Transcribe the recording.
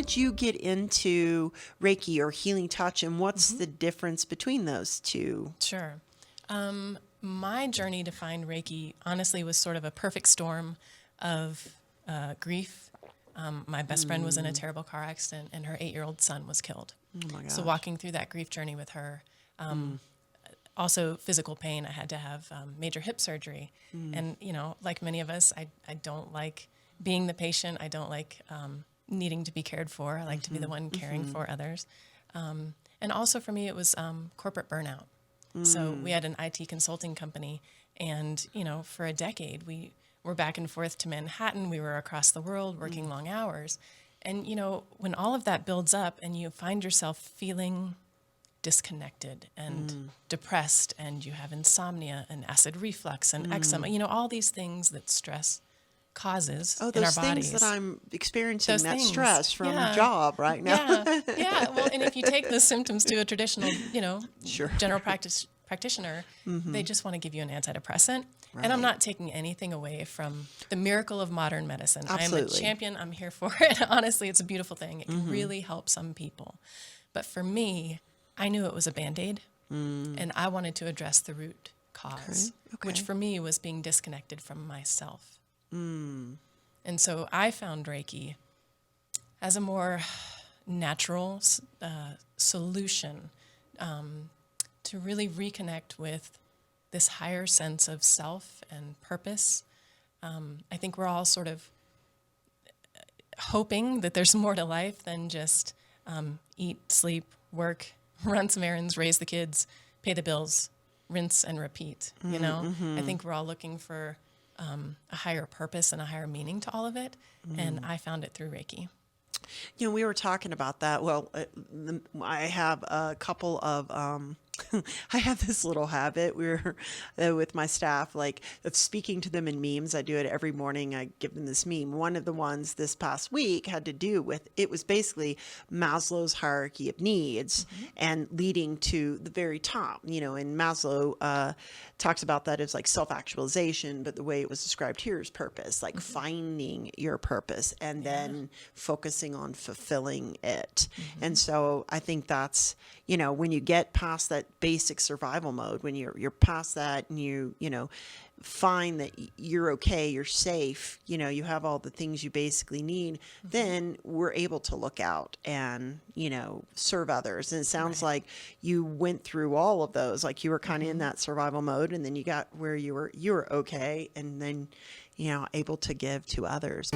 did you get into Reiki or healing touch, and what's the difference between those two? Sure. My journey to find Reiki honestly was sort of a perfect storm of grief. My best friend was in a terrible car accident, and her 8-year-old son was killed. Oh my gosh. So walking through that grief journey with her, also physical pain. I had to have major hip surgery. And, like many of us, I don't like being the patient. I don't like needing to be cared for. I like to be the one caring for others. And also for me, it was corporate burnout. So we had an IT consulting company, and, for a decade, we were back and forth to Manhattan. We were across the world working long hours. And, when all of that builds up and you find yourself feeling disconnected and depressed, and you have insomnia and acid reflux and eczema, all these things that stress causes in our bodies. Those things that I'm experiencing, Those that things. stress from Yeah. job right now. Yeah. Well, and if you take the symptoms to a traditional, Sure. general practitioner, they just want to give you an antidepressant. Right. And I'm not taking anything away from the miracle of modern medicine. Absolutely. I'm a champion. I'm here for it. Honestly, it's a beautiful thing. It can really help some people. But for me, I knew it was a Band-Aid, and I wanted to address the root cause, Okay. which for me was being disconnected from myself. And so I found Reiki as a more natural solution to really reconnect with this higher sense of self and purpose. I think we're all sort of hoping that there's more to life than just eat, sleep, work, run some errands, raise the kids, pay the bills, rinse and repeat. I think we're all looking for a higher purpose and a higher meaning to all of it. And I found it through Reiki. We were talking about that. Well, I have a couple of, I have this little habit with my staff, like of speaking to them in memes. I do it every morning. I give them this meme. One of the ones this past week had to do with, it was basically Maslow's hierarchy of needs and leading to the very top, and Maslow talks about that as like self-actualization, but the way it was described here is purpose, like finding your purpose and then focusing on fulfilling it. And so I think that's, when you get past that basic survival mode, when you're past that and you find that you're okay, you're safe, you have all the things you basically need, then we're able to look out and, serve others. And it sounds like you went through all of those, like you were kind of in that survival mode, and then you got where you were okay, and then, able to give to others.